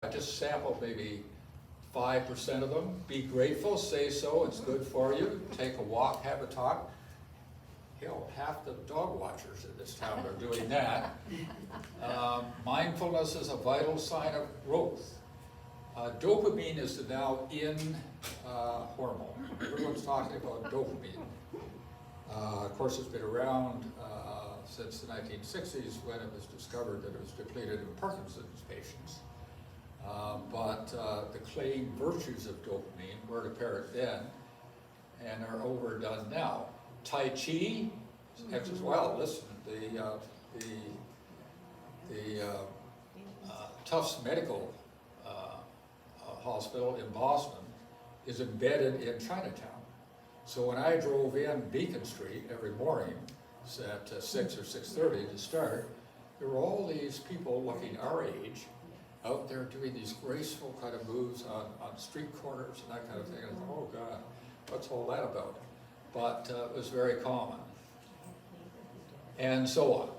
I just sampled maybe 5% of them. Be grateful, say so, it's good for you. Take a walk, have a talk. Hell, half the dog watchers in this town are doing that. Mindfulness is a vital sign of growth. Dopamine is the now in hormone. Everyone's talking about dopamine. Of course, it's been around since the 1960s when it was discovered that it was depleted in Parkinson's patients. But the claimed virtues of dopamine weren't apparent then and are overdone now. Tai Chi, well, listen, the Tufts Medical Hospital in Boston is embedded in Chinatown. So when I drove in Beacon Street every morning at 6 or 6:30 to start, there were all these people looking our age out there doing these graceful kind of moves on street corners and that kind of thing. And I thought, oh God, what's all that about? But it was very common. And so on.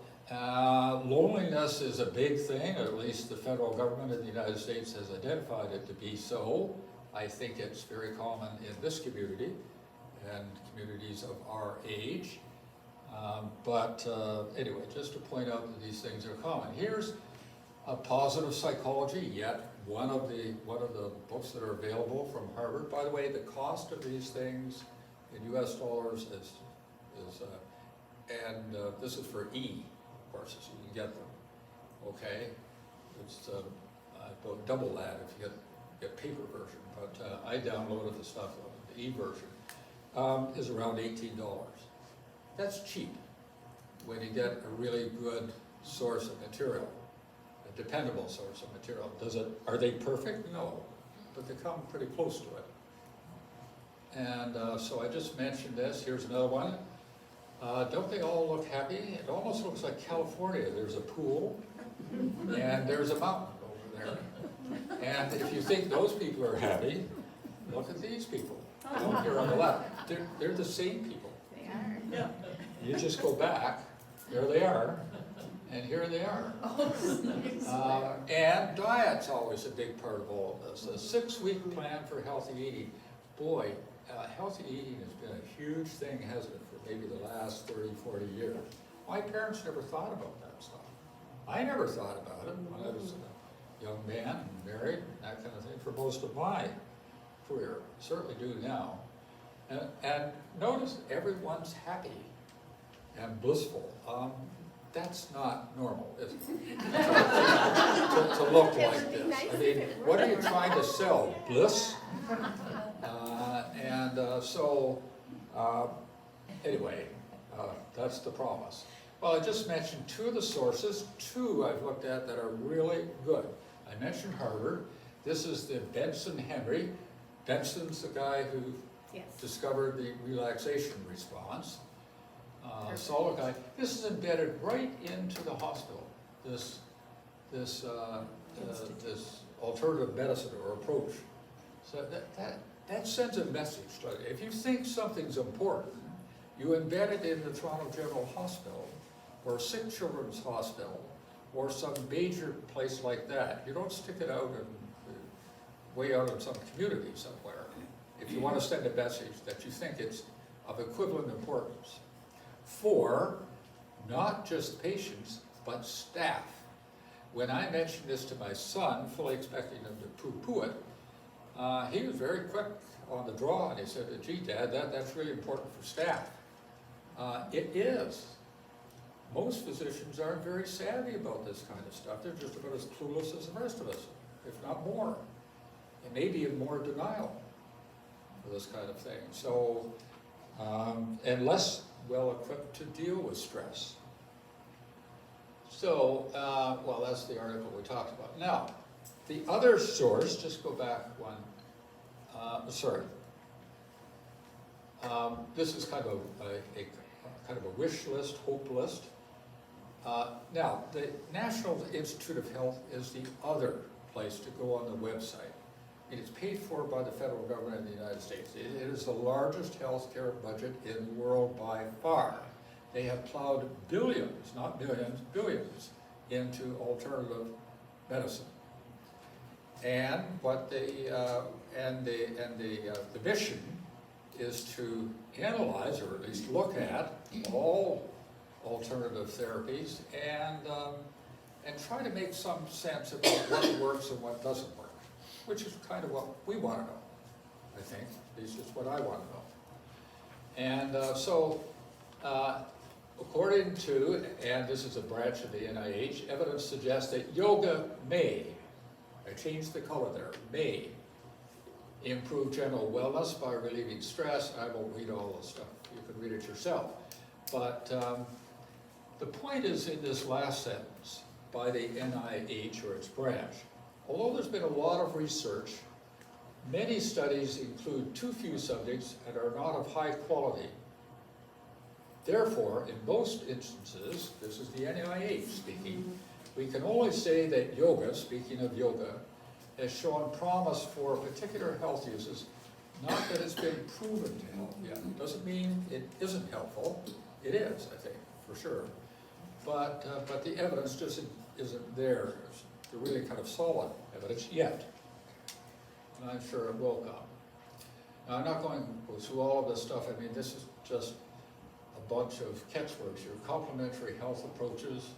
Loneliness is a big thing, or at least the federal government in the United States has identified it to be so. I think it's very common in this community and communities of our age. Anyway, just to point out that these things are common. Here's a positive psychology, yet one of the books that are available from Harvard. By the way, the cost of these things in US dollars is this is for e-courses, you can get them, okay? It's about double that if you get paper version, but I downloaded the stuff, the e-version is around $18. That's cheap when you get a really good source of material, a dependable source of material. Are they perfect? No, but they come pretty close to it. And so I just mentioned this. Here's another one. Don't they all look happy? It almost looks like California. There's a pool and there's a mountain over there. And if you think those people are happy, look at these people here on the left. They're the same people. They are. Yeah. You just go back, there they are, and here they are. And diet's always a big part of all of this. A 6-week plan for healthy eating. Boy, healthy eating has been a huge thing, hasn't it, for maybe the last 30, 40 years. My parents never thought about that stuff. I never thought about it when I was a young man and married, and that kind of thing, for most of my career. Certainly do now. And notice everyone's happy and blissful. That's not normal, is it? to look like this. I mean, what are you trying to sell? Bliss? Anyway, that's the promise. Well, I just mentioned 2 of the sources. 2 I've looked at that are really good. I mentioned Harvard. This is the Benson Henry. Benson's the guy who discovered the relaxation response. Solid guy. This is embedded right into the hospital. This alternative medicine or approach. So that sends a message. If you think something's important, you embed it in the Toronto General Hospital or Sick Children's Hospital or some major place like that. You don't stick it out way out in some community somewhere. If you want to send a message that you think it's of equivalent importance for not just patients, but staff. When I mentioned this to my son, fully expecting him to poo-poo it, he was very quick on the draw, and he said, gee, Dad, that's really important for staff. It is. Most physicians aren't very savvy about this kind of stuff. They're just about as clueless as the rest of us, if not more. And maybe in more denial for this kind of thing. So, and less well-equipped to deal with stress. So, well, that's the article we talked about. Now, the other source, just go back one, this is kind of a wish list, hope list. Now, the National Institute of Health is the other place to go on the website. It is paid for by the federal government of the United States. It is the largest healthcare budget in the world by far. They have plowed billions, not millions, billions, into alternative medicine. And what the mission is to analyze, or at least look at, all alternative therapies and try to make some sense about what works and what doesn't work, which is kind of what we want to know, I think. At least it's what I want to know. And according to, and this is a branch of the NIH, evidence suggests that yoga may, I changed the color there, may improve general wellness by relieving stress. I won't read all the stuff, you can read it yourself. But the point is in this last sentence by the NIH or its branch, although there's been a lot of research, many studies include too few subjects and are not of high quality. Therefore, in most instances, this is the NIH speaking, we can only say that yoga, speaking of yoga, has shown promise for particular health uses, not that it's been proven to help yet. Doesn't mean it isn't helpful. It is, I think, for sure. But the evidence just isn't there. The really kind of solid evidence yet. And I'm sure it will come. Now, I'm not going to go through all of this stuff. I mean, this is just a bunch of catchwords here. Complementary health approaches.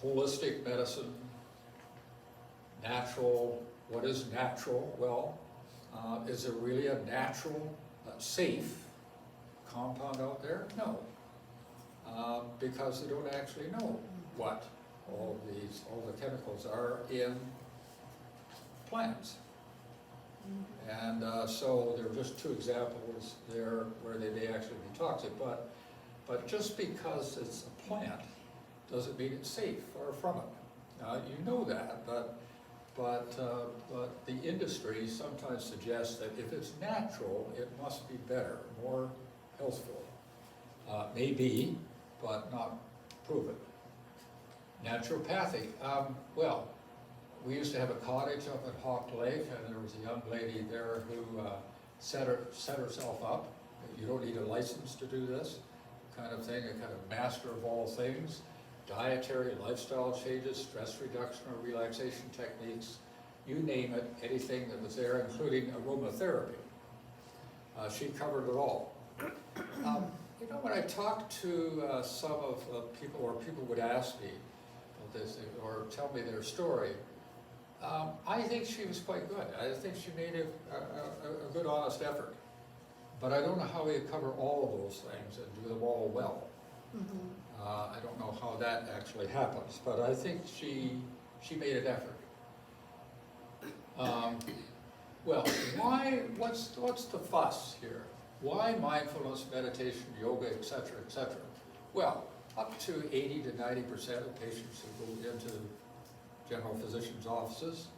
Holistic medicine, natural. What is natural? Well, is there really a natural, safe compound out there? No, because they don't actually know what all the chemicals are in plants. And so there are just two examples there where they may actually be toxic, but just because it's a plant doesn't mean it's safe, far from it. Now, you know that, but the industry sometimes suggests that if it's natural, it must be better, more healthful. Maybe, but not proven. Naturopathic, well, we used to have a cottage up at Hawk Lake, and there was a young lady there who set herself up. You don't need a license to do this kind of thing, a kind of master of all things. Dietary, lifestyle changes, stress reduction or relaxation techniques, you name it, anything that was there, including aromatherapy. She covered it all. You know, when I talked to some of people, or people would ask me this, or tell me their story, I think she was quite good. I think she made a good, honest effort. But I don't know how we cover all of those things and do them all well. Mm-hmm. I don't know how that actually happens, but I think she made an effort. Well, why? What's the fuss here? Why mindfulness, meditation, yoga, etc., etc.? Well, up to 80 to 90% of patients who go into general physicians' offices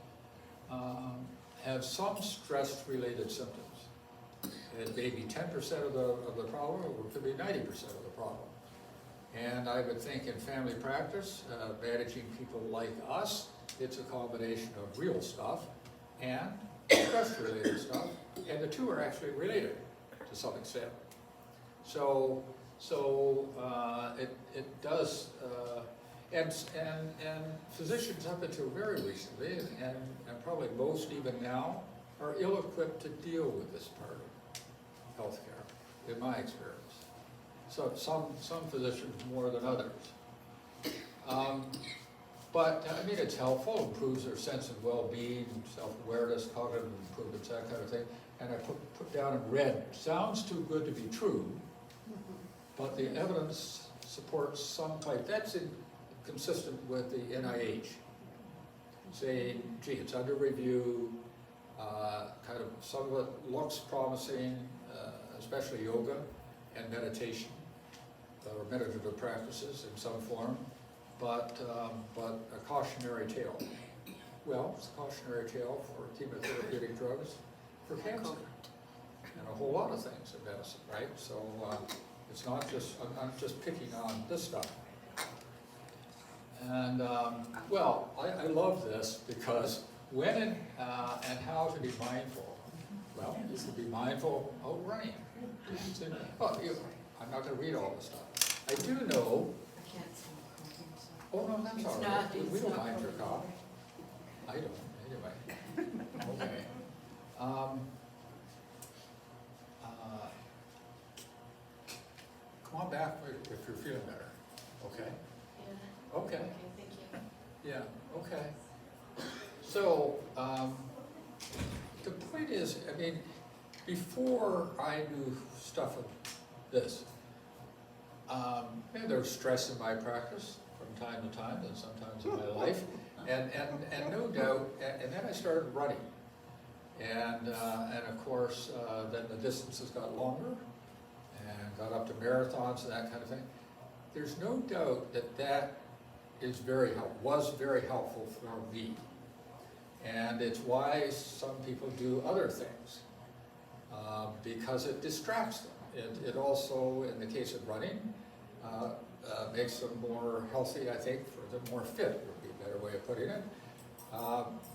have some stress-related symptoms. It may be 10% of the problem, or it could be 90% of the problem. And I would think in family practice, managing people like us, it's a combination of real stuff and stress-related stuff, and the two are actually related to some extent. So it does, and physicians up until very recently, and probably most even now, are ill-equipped to deal with this part of healthcare, in my experience. So some physicians more than others. But I mean, it's helpful, improves their sense of well-being, self-awareness, cognitive improvements, that kind of thing. And I put down in red, sounds too good to be true, but the evidence supports some type. That's consistent with the NIH, saying, gee, it's under review, kind of some of it looks promising, especially yoga and meditation, or meditative practices in some form, but a cautionary tale. Well, it's a cautionary tale for chemotherapeutic drugs for cancer, and a whole lot of things in medicine, right? So it's not just, I'm just picking on this stuff. And well, I love this because when and how to be mindful. Well, you can be mindful of running. Well, I'm not going to read all this stuff. I do know can't smoke coffee, so. Oh, no, that's It's all not- right. We it's don't not mind your probably- coffee. I don't, anyway. Okay. Come on back if you're feeling better, okay? Yeah. Okay, Okay, thank you. yeah, okay. So, the point is, I mean, before I knew stuff of this, there was stress in my practice from time to time, and sometimes in my life, and no doubt, and then I started running. And of course, then the distances got longer, and got up to marathons and that kind of thing. There's no doubt that that is was very helpful for me. And it's why some people do other things, because it distracts them. It also, in the case of running, makes them more healthy, I think, for them more fit, would be a better way of putting it.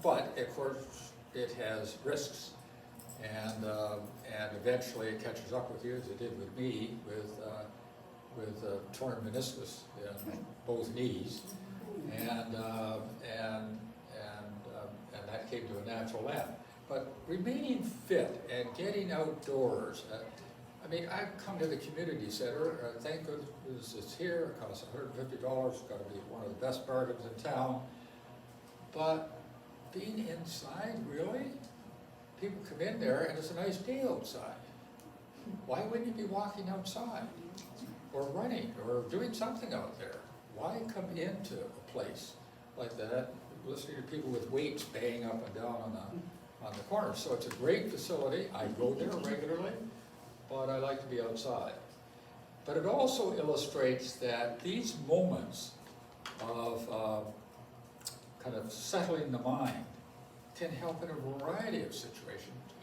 But of course, it has risks, and eventually it catches up with you, as it did with me, with torn meniscus in both knees, and that came to a natural end. But remaining fit and getting outdoors. I mean, I've come to the community center. Thank goodness it's here. It costs $150. It's got to be one of the best bargains in town. But being inside, really? People come in there and it's a nice day outside. Why wouldn't you be walking outside? Or running, or doing something out there? Why come into a place like that, listening to people with weights banging up and down on the corner? So it's a great facility. I go there regularly, but I like to be outside. But it also illustrates that these moments of kind of settling the mind can help in a variety of situations,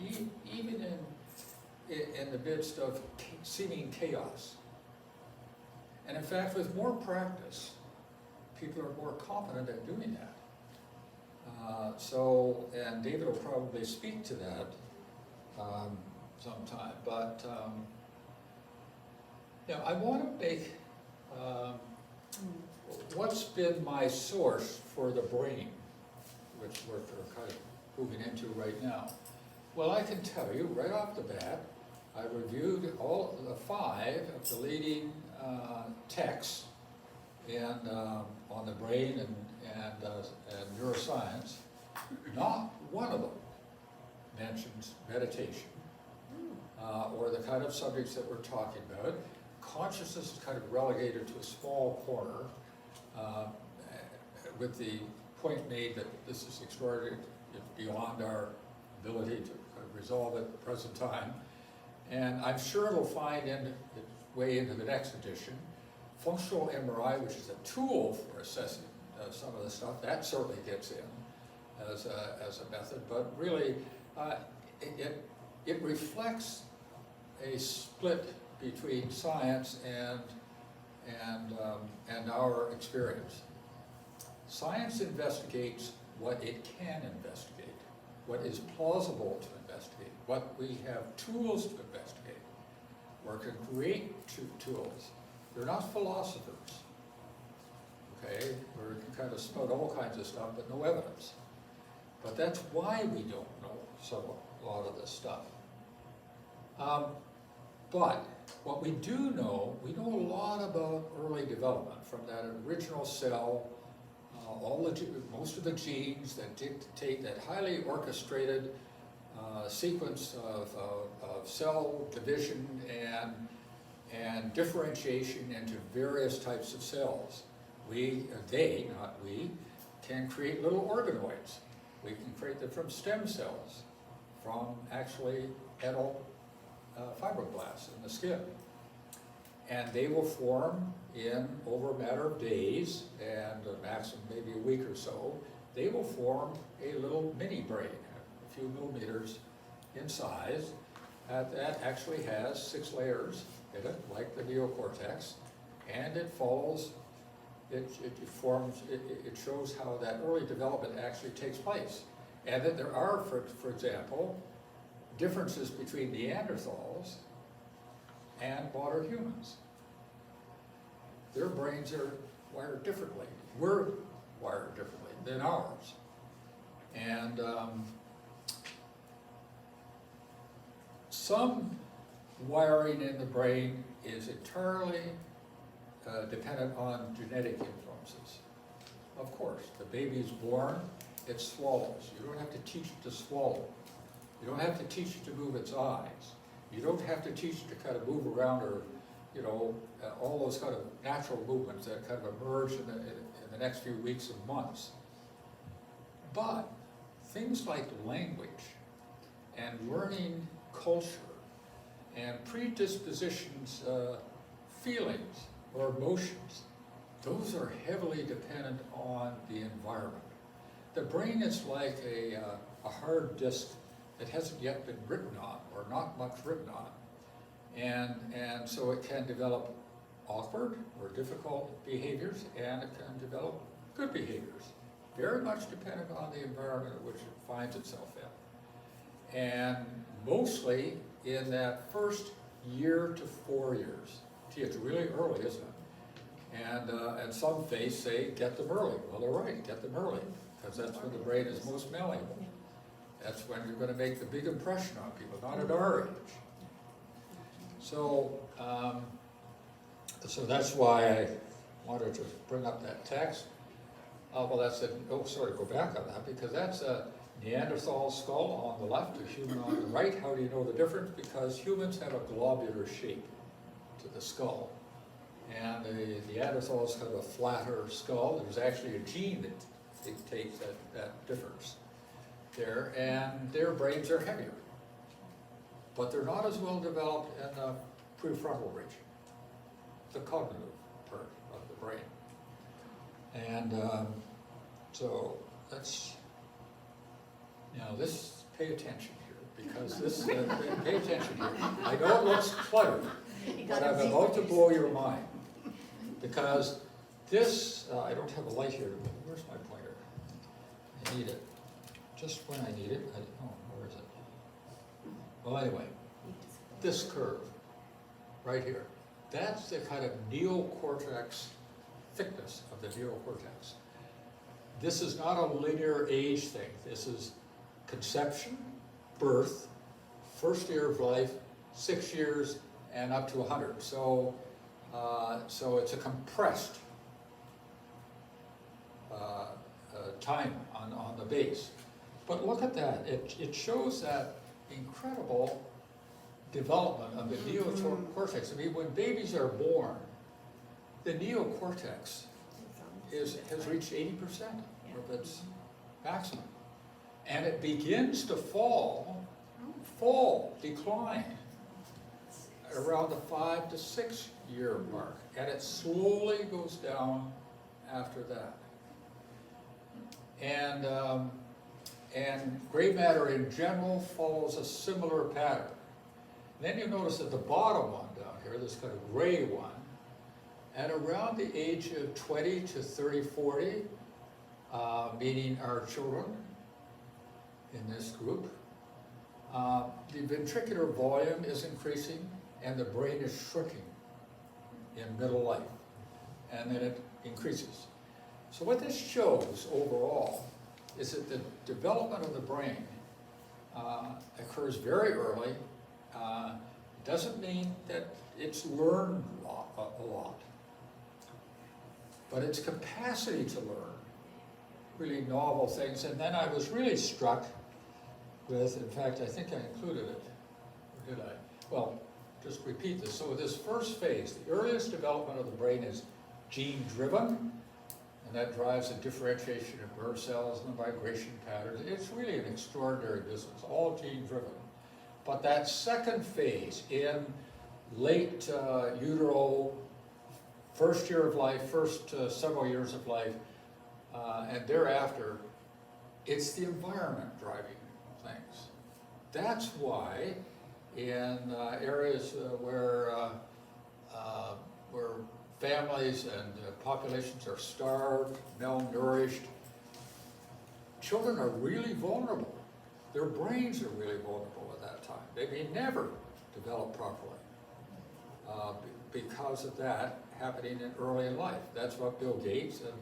even in the midst of seeming chaos. And in fact, with more practice, people are more competent at doing that. And David will probably speak to that sometime. But now I want to make what's been my source for the brain, which we're kind of moving into right now. Well, I can tell you right off the bat, I reviewed all the 5 of the leading texts on the brain and neuroscience. Not one of them mentions meditation or the kind of subjects that we're talking about. Consciousness is kind of relegated to a small corner with the point made that this is extraordinary, it's beyond our ability to resolve at the present time. And I'm sure it'll find its way into the next edition. Functional MRI, which is a tool for assessing some of the stuff, that certainly gets in as a method, but really it reflects a split between science and our experience. Science investigates what it can investigate, what is plausible to investigate, what we have tools to investigate, or can create tools. They're not philosophers, okay? We can kind of spout all kinds of stuff, but no evidence. But that's why we don't know a lot of this stuff. But what we do know, we know a lot about early development from that original cell, most of the genes that dictate that highly orchestrated sequence of cell division and differentiation into various types of cells. They, not we, can create little organoids. We can create them from stem cells, from actually adult fibroblasts in the skin. And they will form over a matter of days, and a maximum maybe a week or so, they will form a little mini brain, a few millimeters in size, that actually has 6 layers in it, like the neocortex, and it follows, it shows how that early development actually takes place. And that there are, for example, differences between Neanderthals and modern humans. their brains are wired differently. We're wired differently than ours. And some wiring in the brain is entirely dependent on genetic influences. Of course, the baby's born, it swallows. You don't have to teach it to swallow. You don't have to teach it to move its eyes. You don't have to teach it to kind of move around or, you know, all those kind of natural movements that kind of emerge in the next few weeks and months. But things like language and learning culture and predispositions, feelings or emotions, those are heavily dependent on the environment. The brain is like a hard disk that hasn't yet been written on, or not much written on. And so it can develop awkward or difficult behaviors, and it can develop good behaviors, very much dependent on the environment in which it finds itself in. And mostly in that first year to 4 years. Gee, it's really early, isn't it? And some faiths say, get them early. Well, they're right, get them early, because that's when the brain is most malleable. That's when you're going to make the big impression on people, not at our age. So, so that's why I wanted to bring up that text. Well, that's it. Oh, sorry, go back on that, because that's a Neanderthal skull on the left, a human on the right. How do you know the difference? Because humans have a globular shape to the skull. And the Neanderthals have a flatter skull. There's actually a gene that dictates that difference there, and their brains are heavier. But they're not as well developed in the prefrontal region, the cognitive part of the brain. And so that's, now this, pay attention here, because this, pay attention here. I know it looks cluttered, but I'm about to blow your mind. Because this, I don't have a light here, where's my pointer? I need it. Just when I need it, where is it? Well, anyway, this curve, right here, that's the kind of neocortex thickness of the neocortex. This is not a linear age thing. This is conception, birth, first year of life, 6 years, and up to 100. So it's a compressed time on the base. But look at that. It shows that incredible development of the neocortex. I mean, when babies are born, the neocortex has reached 80% of its maximum. And it begins to decline around the 5 to 6 year mark. And it slowly goes down after that. And gray matter in general follows a similar pattern. And then you notice that the bottom one down here, this kind of gray one, at around the age of 20 to 30, 40, meaning our children in this group, the ventricular volume is increasing and the brain is shrinking in middle life. And then it increases. So what this shows overall is that the development of the brain occurs very early. Doesn't mean that it's learned a lot, but its capacity to learn really novel things. And then I was really struck with, in fact, I think I included it, or did I? Well, just repeat this. So this first phase, the earliest development of the brain is gene-driven, and that drives the differentiation of nerve cells and the migration patterns. It's really an extraordinary business, all gene-driven. But that second phase in late utero, first year of life, first several years of life, and thereafter, it's the environment driving things. That's why in areas where families and populations are starved, malnourished, children are really vulnerable. Their brains are really vulnerable at that time. They may never develop properly because of that happening early in life. That's what Bill Gates and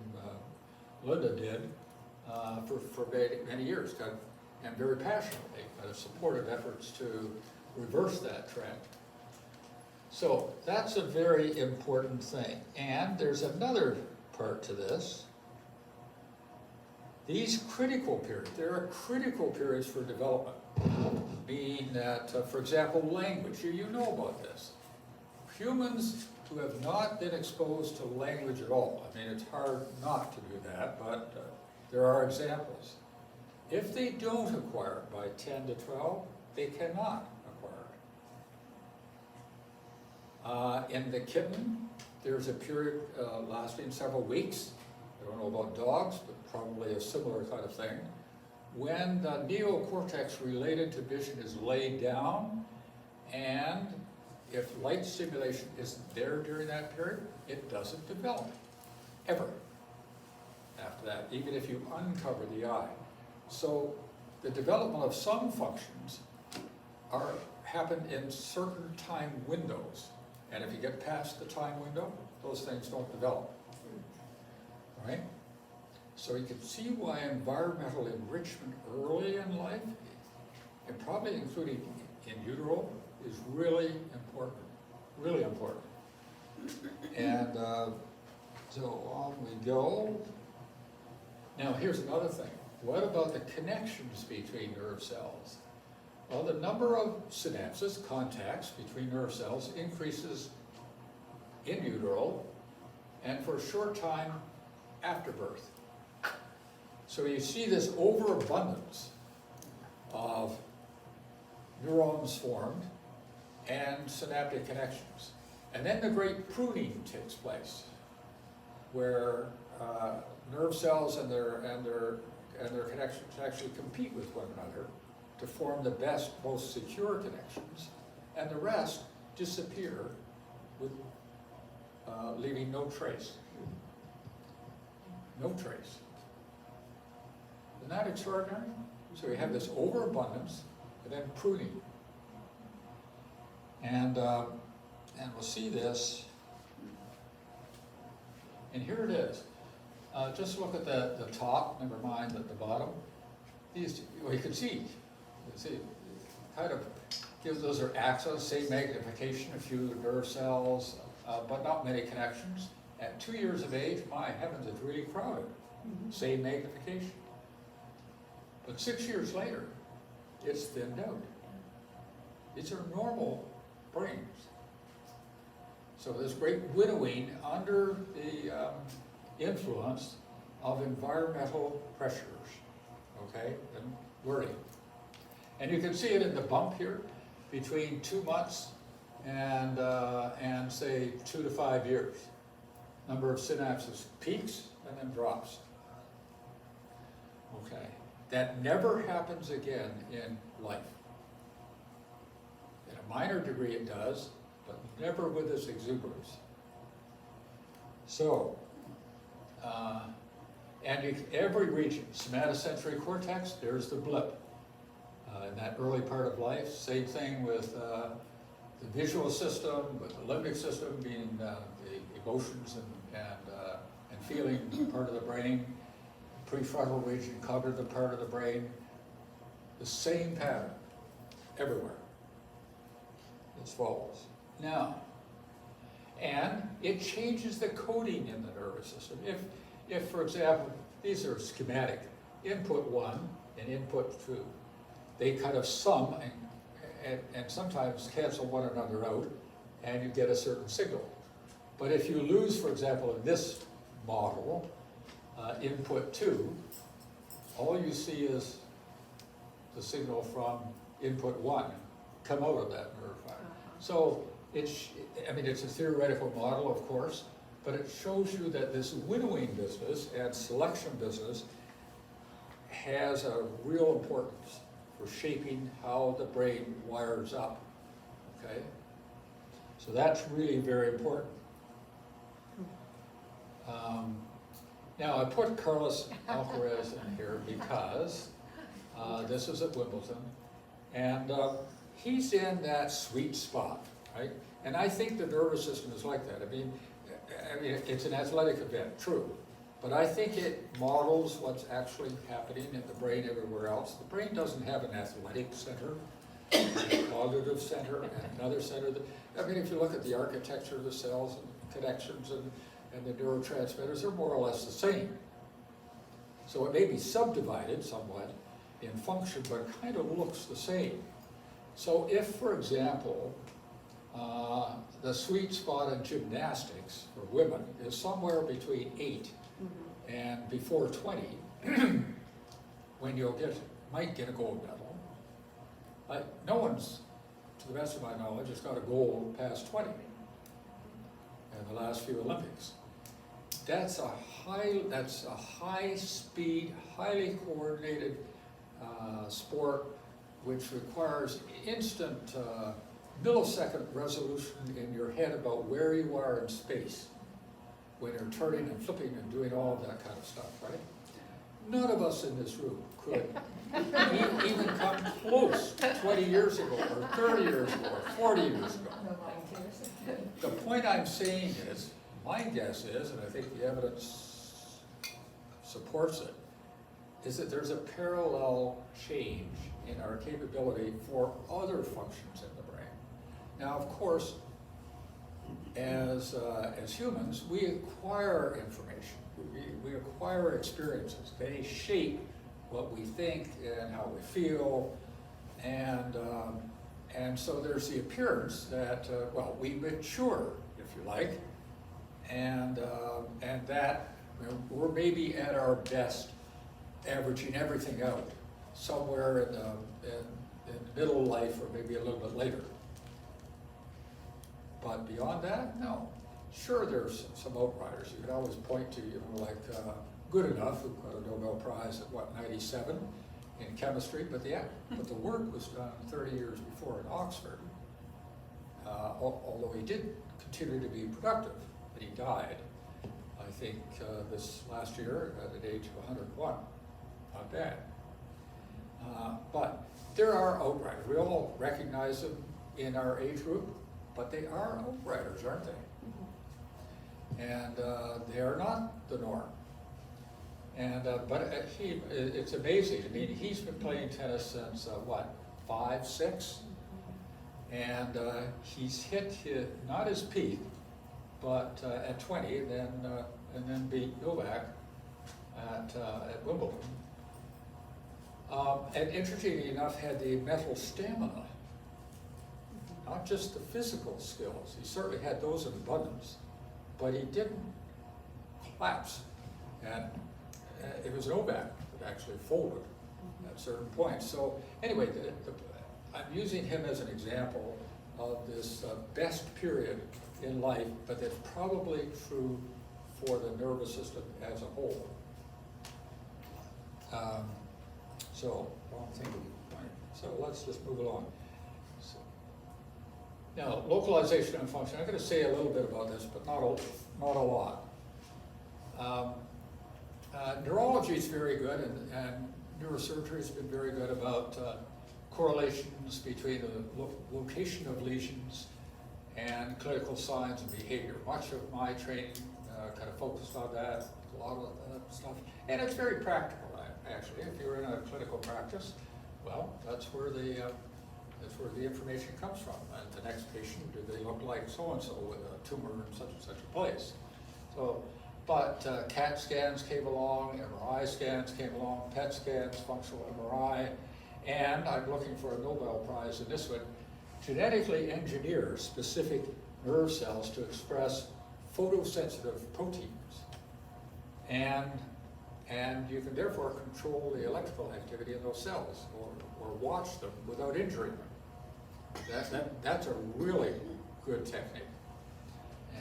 Linda did for many years, and very passionately supported efforts to reverse that trend. So that's a very important thing. And there's another part to this. These critical periods, there are critical periods for development, meaning that, for example, language. You know about this. Humans who have not been exposed to language at all, I mean, it's hard not to do that, but there are examples. If they don't acquire it by 10 to 12, they cannot acquire it. In the kitten, there's a period lasting several weeks. I don't know about dogs, but probably a similar kind of thing. When the neocortex related to vision is laid down, and if light stimulation isn't there during that period, it doesn't develop, ever, after that, even if you uncover the eye. So the development of some functions happen in certain time windows, and if you get past the time window, those things don't develop, right? So you can see why environmental enrichment early in life, and probably including in utero, is really important, really important. And so on we go. Now here's another thing. What about the connections between nerve cells? Well, the number of synapses, contacts between nerve cells, increases in utero and for a short time after birth. So you see this overabundance of neurons formed and synaptic connections. And then the great pruning takes place, where nerve cells and their connections actually compete with one another to form the best, most secure connections, and the rest disappear with leaving no trace. No trace. Isn't that extraordinary? So you have this overabundance and then pruning. And we'll see this. And here it is. Just look at the top, never mind at the bottom. These, well, you can see, kind of gives those are axons, same magnification, a few nerve cells, but not many connections. At 2 years of age, my heavens, it's really crowded. Same magnification. But 6 years later, it's thinned out. These are normal brains. So this great winnowing under the influence of environmental pressures, okay, and learning. And you can see it in the bump here between 2 months and say 2 to 5 years. Number of synapses peaks and then drops. Okay, that never happens again in life. In a minor degree it does, but never with this exuberance. So, every region, somatosensory cortex, there's the blip. In that early part of life, same thing with the visual system, with the limbic system being the emotions and feeling part of the brain. Prefrontal region covered the part of the brain. The same pattern everywhere. As follows. Now, and it changes the coding in the nervous system. If for example, these are schematic, input 1 and input 2, they kind of sum and sometimes cancel one another out, and you get a certain signal. But if you lose, for example, in this model, input 2, all you see is the signal from input 1 come out of that nerve fiber. So it's a theoretical model, of course, but it shows you that this winnowing business and selection business has a real importance for shaping how the brain wires up, okay? So that's really very important. Now I put Carlos Alcaraz in here because this is at Wimbledon, and he's in that sweet spot. right? And I think the nervous system is like that. I mean, it's an athletic event, true. But I think it models what's actually happening in the brain everywhere else. The brain doesn't have an athletic center, a cognitive center, and another center. I mean, if you look at the architecture of the cells and connections and the neurotransmitters, they're more or less the same. So it may be subdivided somewhat in function, but it kind of looks the same. So if, for example, the sweet spot in gymnastics for women is somewhere between 8 and before 20, when might get a gold medal. No one's, to the best of my knowledge, has got a gold past 20 in the last few Olympics. That's a high speed, highly coordinated sport which requires instant millisecond resolution in your head about where you are in space when you're turning and flipping and doing all of that kind of stuff, right? None of us in this room could even come close 20 years ago, or 30 years ago, or 40 years ago. The point I'm saying is, my guess is, and I think the evidence supports it, is that there's a parallel change in our capability for other functions in the brain. Now, of course, as humans, we acquire information, we acquire experiences. They shape what we think and how we feel, and so there's the appearance that, we mature, if you like, and that we're maybe at our best averaging everything out somewhere in middle life or maybe a little bit later. But beyond that, no. Sure, there's some outriders. You can always point to, like Goodenough, who got a Nobel Prize at 97 in chemistry, but the work was done 30 years before in Oxford. Although he did continue to be productive, but he died, I think, this last year at the age of 101. Not bad. But there are outriders. We all recognize them in our age group, but they are outriders, aren't they? And they are not the norm. And but it's amazing. I mean, he's been playing tennis since 5, 6, and he's hit not his peak, but at 20, and then beat Novak at Wimbledon. And interestingly enough, had the mental stamina, not just the physical skills. He certainly had those in abundance, but he didn't collapse. And it was Novak that actually folded at certain points. So anyway, I'm using him as an example of this best period in life, but that's probably true for the nervous system as a whole. Wrong thing to be pointing. So let's just move along. Now, localization and function. I'm going to say a little bit about this, but not a lot. Neurology is very good, and neurosurgery has been very good about correlations between the location of lesions and clinical signs and behavior. Much of my training kind of focused on that, a lot of that stuff. And it's very practical, actually. If you're in a clinical practice, well, that's where the information comes from. And the next patient, do they look like so-and-so with a tumor in such and such a place? So, but CAT scans came along, MRI scans came along, PET scans, functional MRI, and I'm looking for a Nobel Prize in this one, genetically engineer specific nerve cells to express photosensitive proteins. And you can therefore control the electrical activity in those cells or watch them without injuring them. That's a really good technique.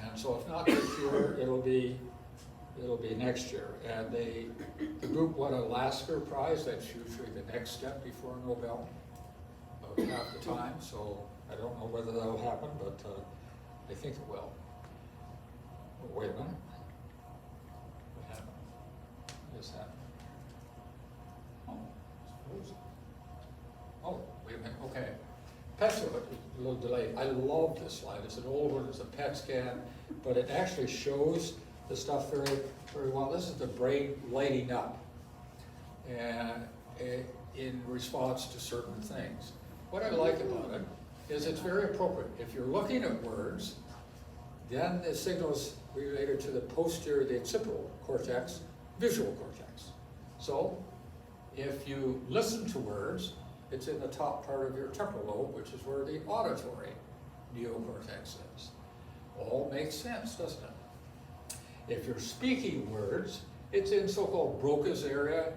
And so if not this year, it'll be next year. And the group won a Lasker Prize. That's usually the next step before a Nobel, about half the time. So I don't know whether that'll happen, but I think it will. Oh, wait a minute. What happened? What just happened? Oh, it's frozen. Oh, wait a minute. Okay. PET, a little delay. I love this slide. It's an old one, it's a PET scan, but it actually shows the stuff very, very well. This is the brain lighting up and in response to certain things. What I like about it is it's very appropriate. If you're looking at words, then the signals related to the posterior, the occipital cortex, visual cortex. So if you listen to words, it's in the top part of your temporal lobe, which is where the auditory neocortex is. All makes sense, doesn't it? If you're speaking words, it's in so-called Broca's area,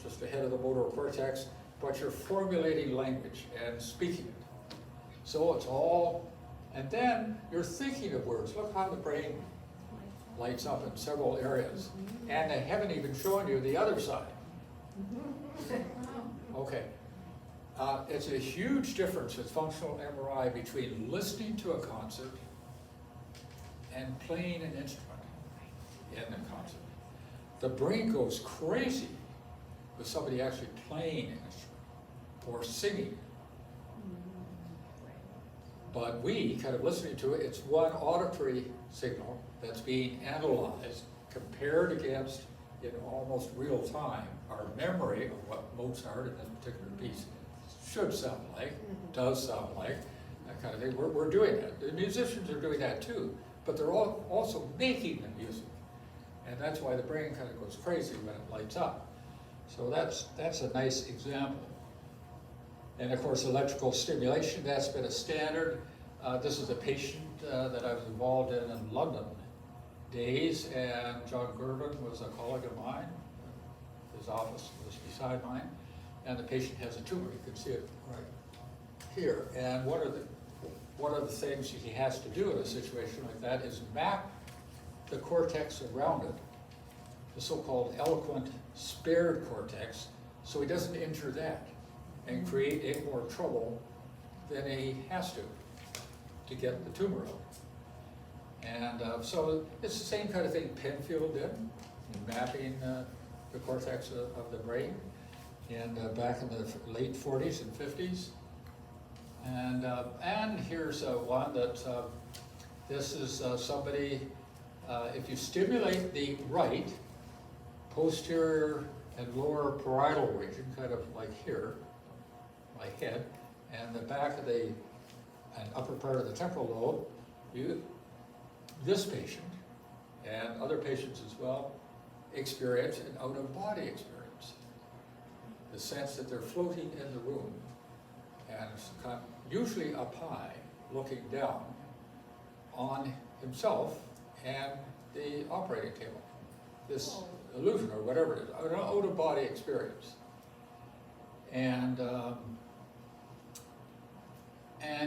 just ahead of the motor cortex, but you're formulating language and speaking it. So it's all, and then you're thinking of words. Look how the brain lights up in several areas. And I haven't even shown you the other side. Okay. It's a huge difference with functional MRI between listening to a concert and playing an instrument in the concert. The brain goes crazy with somebody actually playing an instrument or singing. But we, kind of listening to it, it's one auditory signal that's being analyzed, compared against, in almost real time, our memory of what Mozart in this particular piece should sound like, does sound like, that kind of thing. We're doing that. The musicians are doing that too, but they're all also making the music. And that's why the brain kind of goes crazy when it lights up. So that's a nice example. And of course, electrical stimulation, that's been a standard. This is a patient that I was involved in London days, and John Gervin was a colleague of mine. His office was beside mine, and the patient has a tumor. You can see it right here. And one of the things he has to do in a situation like that is map the cortex around it, the so-called eloquent spared cortex, so he doesn't injure that and create any more trouble than he has to get the tumor out. And so it's the same kind of thing Penfield did in mapping the cortex of the brain back in the late 40s and 50s. And here's one that this is somebody, if you stimulate the right posterior and lower parietal region, kind of like here, my head, and the back of the and upper part of the temporal lobe, this patient and other patients as well experience an out-of-body experience. The sense that they're floating in the room and usually up high, looking down on himself and the operating table. This illusion or whatever it is, an out-of-body experience. And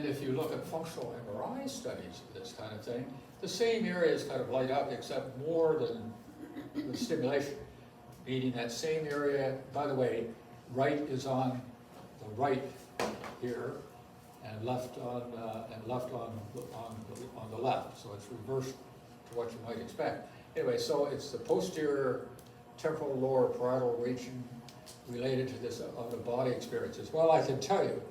if you look at functional MRI studies of this kind of thing, the same areas kind of light up, except more than the stimulation. Meaning that same area, by the way, right is on the right here, and left on the left. So it's reversed to what you might expect. Anyway, so it's the posterior temporal lower parietal region related to this out-of-body experiences. Well, I can tell you,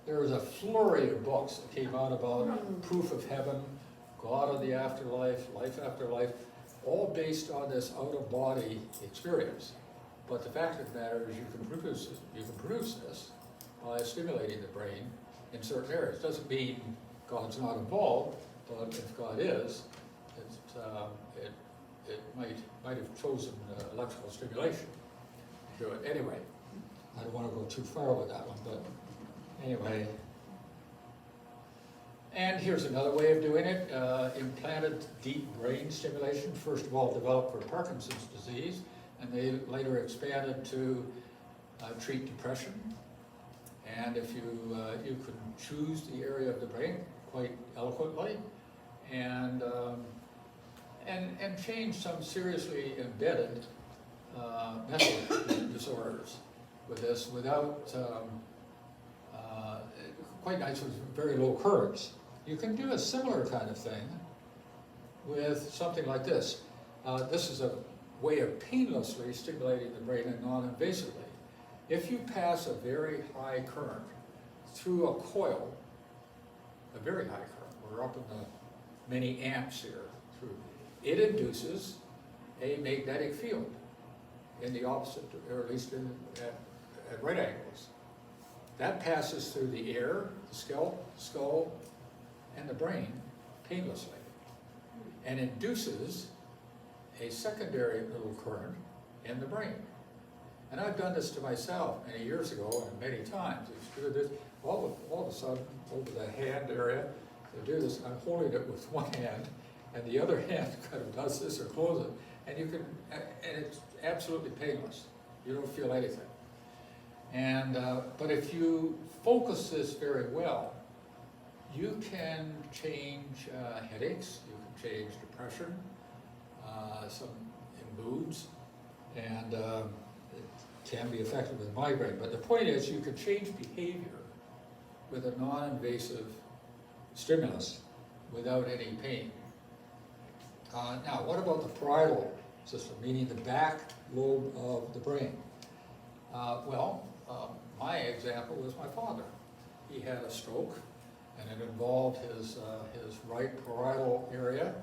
there was a flurry of books that came out about proof of heaven, God of the afterlife, life after life, all based on this out-of-body experience. But the fact of the matter is you can produce this by stimulating the brain in certain areas. Doesn't mean God's not involved, but if God is, it might have chosen electrical stimulation to do it. Anyway, I don't want to go too far with that one, but anyway. And here's another way of doing it. Implanted deep brain stimulation, first of all developed for Parkinson's disease, and they later expanded to treat depression. And if you can choose the area of the brain quite eloquently, and change some seriously embedded mental disorders with this without, quite nice with very low currents. You can do a similar kind of thing with something like this. This is a way of painlessly stimulating the brain and non-invasively. If you pass a very high current through a coil, a very high current, we're up in the many amps here, through, it induces a magnetic field in the opposite, or at least at right angles. That passes through the air, the skull, and the brain painlessly, and induces a secondary little current in the brain. And I've done this to myself many years ago and many times. It's do this, all of a sudden, over the hand area, I do this, I'm holding it with one hand, and the other hand kind of does this or closes it, and you can, and it's absolutely painless. You don't feel anything. And, but if you focus this very well, you can change headaches, you can change depression, some in moods, and it can be effective with migraine. But the point is, you can change behavior with a non-invasive stimulus without any pain. Now, what about the parietal system, meaning the back lobe of the brain? My example was my father. He had a stroke, and it involved his right parietal area,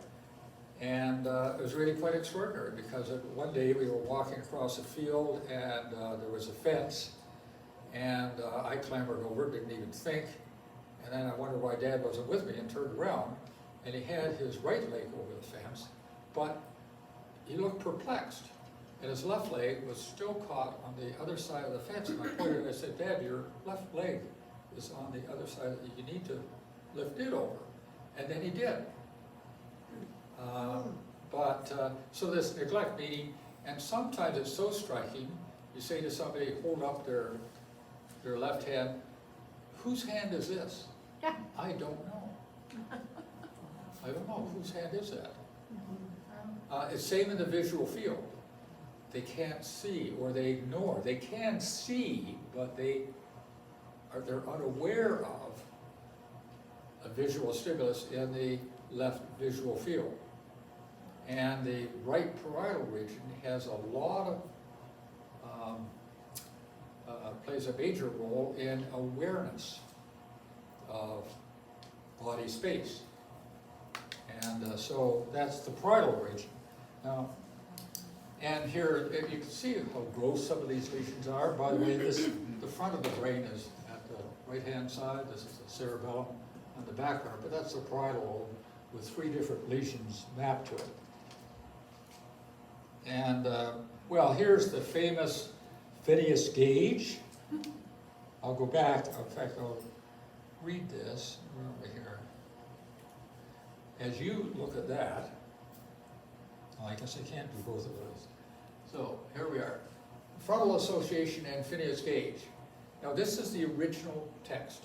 and it was really quite extraordinary because one day we were walking across a field, and there was a fence, and I clambered over, didn't even think, and then I wondered why Dad wasn't with me, and turned around, and he had his right leg over the fence, but he looked perplexed, and his left leg was still caught on the other side of the fence. And I pointed and I said, Dad, your left leg is on the other side, you need to lift it over. And then he did. So this neglect meaning, and sometimes it's so striking, you say to somebody, hold up their left hand, whose hand is this? Yeah. I don't know. I don't know, whose hand is that? It's same in the visual field. They can't see, or they ignore. They can see, but they're unaware of a visual stimulus in the left visual field. And the right parietal region has a lot of, plays a major role in awareness of body space. And so that's the parietal region. Now, and here you can see how gross some of these lesions are. By the way, the front of the brain is at the right-hand side. This is the cerebellum on the background, but that's the parietal lobe with 3 different lesions mapped to it. And well, here's the famous Phineas gauge. I'll go back. In fact, I'll read this. Where are we here? As you look at that, I guess I can't do both of those. So here we are. Frontal association and Phineas gauge. Now this is the original text.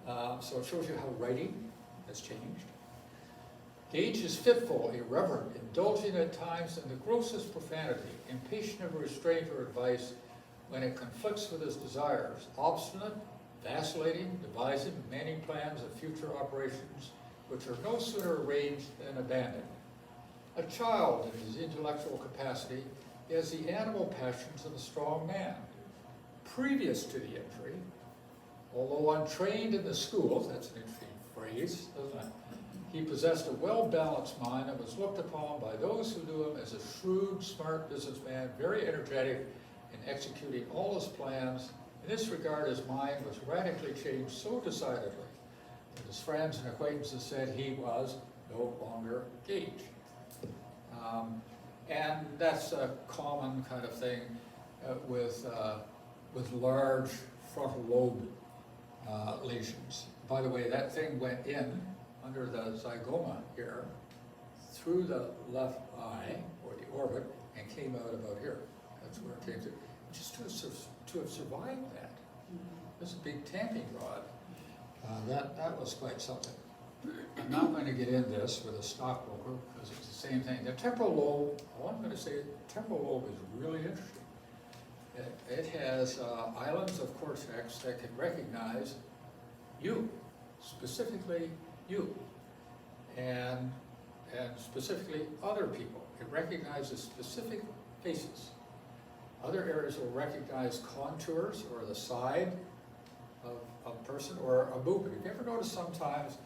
So it shows you how writing has changed. Gage is fitful, irreverent, indulging at times in the grossest profanity, impatient of restraint or advice when it conflicts with his desires, obstinate, vacillating, devising many plans of future operations which are no sooner arranged than abandoned. A child in his intellectual capacity, he has the animal passions of a strong man. Previous to the injury, although untrained in the schools, that's an interesting phrase, doesn't it? He possessed a well-balanced mind and was looked upon by those who knew him as a shrewd, smart businessman, very energetic in executing all his plans. In this regard, his mind was radically changed so decidedly that his friends and acquaintances said he was no longer Gage. And that's a common kind of thing with large frontal lobe lesions. By the way, that thing went in under the zygoma here, through the left eye, or the orbit, and came out about here. That's where it came to. Just to have survived that. This is a big tamping rod. That was quite something. I'm not going to get into this with a stockbroker, because it's the same thing. The temporal lobe, all I'm going to say, the temporal lobe is really interesting. It has islands of cortex that can recognize you, specifically you, and specifically other people. It recognizes specific faces. Other areas will recognize contours or the side of a person or a movement. Have you ever noticed sometimes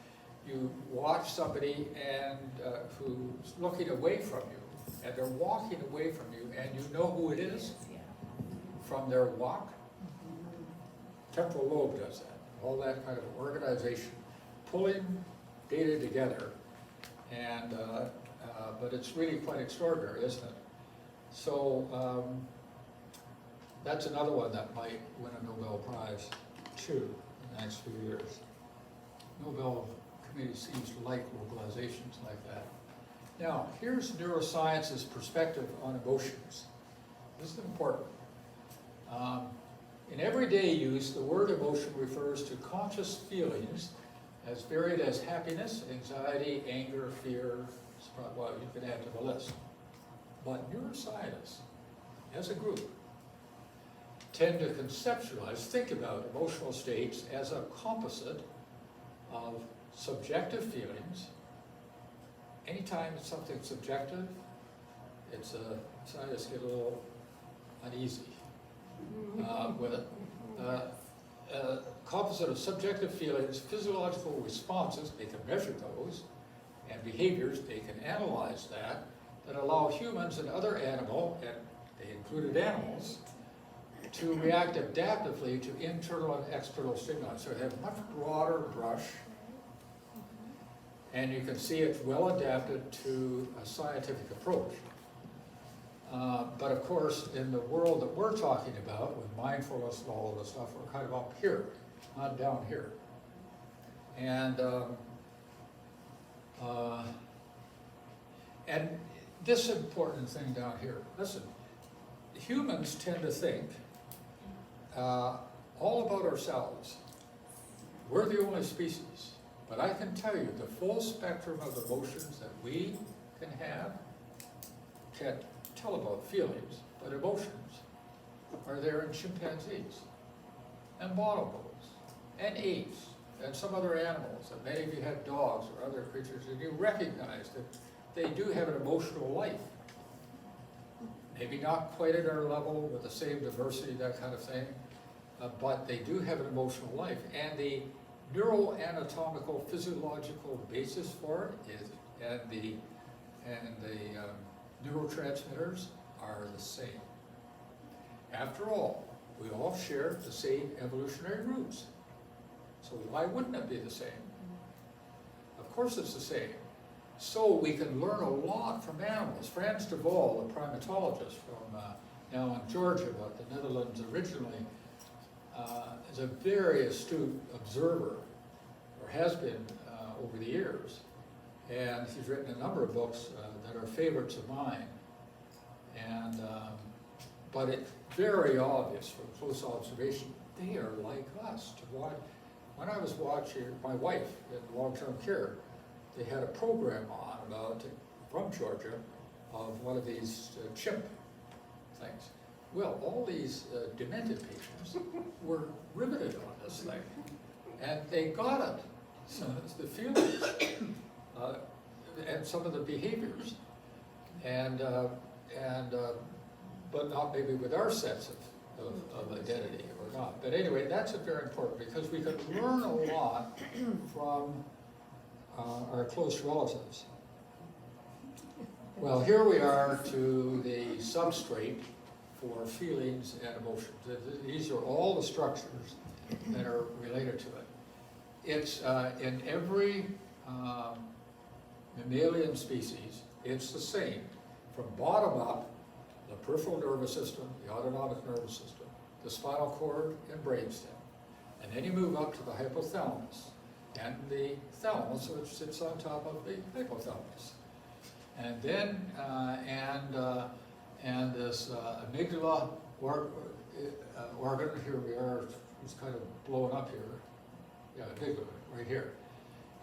you watch somebody and who's looking away from you, and they're walking away from you, and you know who it is Yeah. from their walk? Temporal lobe does that. All that kind of organization, pulling data together, and but it's really quite extraordinary, isn't it? So that's another one that might win a Nobel Prize too in the next few years. Nobel Committee seems to like localizations like that. Now, here's neuroscience's perspective on emotions. This is important. In everyday use, the word emotion refers to conscious feelings as varied as happiness, anxiety, anger, fear, well, you can add to the list. But neuroscientists, as a group, tend to conceptualize, think about emotional states as a composite of subjective feelings. Anytime it's something subjective, scientists get a little uneasy with it. Composite of subjective feelings, physiological responses, they can measure those, and behaviors, they can analyze that allow humans and other animals, and they included animals, to react adaptively to internal and external stimuli. So they have a much broader brush, and you can see it's well adapted to a scientific approach. But of course, in the world that we're talking about, with mindfulness and all of this stuff, we're kind of up here, not down here. And this important thing down here, listen, humans tend to think all about ourselves. We're the only species, but I can tell you the full spectrum of emotions that we can have, can't tell about feelings, but emotions are there in chimpanzees and bonobos and apes and some other animals, and many of you have dogs or other creatures, and you recognize that they do have an emotional life. Maybe not quite at our level with the same diversity, that kind of thing, but they do have an emotional life. And the neuroanatomical, physiological basis for it is, and the neurotransmitters are the same. After all, we all share the same evolutionary roots. So why wouldn't it be the same? Of course it's the same. So we can learn a lot from animals. Frans de Waal, a primatologist from now in Georgia, but the Netherlands originally, is a very astute observer, or has been over the years. And he's written a number of books that are favorites of mine. And, but it's very obvious from close observation, they are like us. When I was watching my wife in long-term care, they had a program on from Georgia of one of these chimp things. Well, all these demented patients were riveted on this thing, and they got it. So it's the feelings and some of the behaviors, but not maybe with our sense of identity or not. But anyway, that's very important because we can learn a lot from our close relatives. Well, here we are to the substrate for feelings and emotions. These are all the structures that are related to it. It's in every mammalian species, it's the same. From bottom up, the peripheral nervous system, the autonomic nervous system, the spinal cord and brainstem. And then you move up to the hypothalamus and the thalamus, which sits on top of the hypothalamus. And then, and this amygdala organ, here we are, it's kind of blown up here. Yeah, amygdala, right here.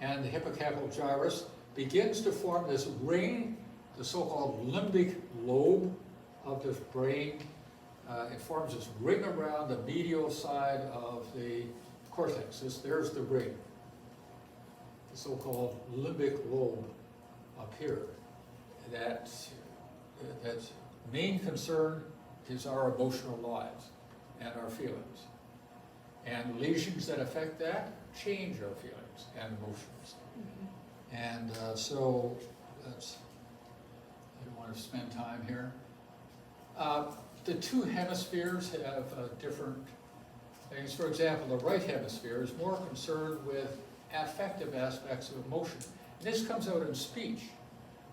And the hippocampal gyrus begins to form this ring, the so-called limbic lobe of the brain. It forms this ring around the medial side of the cortex. There's the ring, the so-called limbic lobe up here. That's main concern is our emotional lives and our feelings. And lesions that affect that change our feelings and emotions. And so that's, I don't want to spend time here. The two hemispheres have different things. For example, the right hemisphere is more concerned with affective aspects of emotion. And this comes out in speech.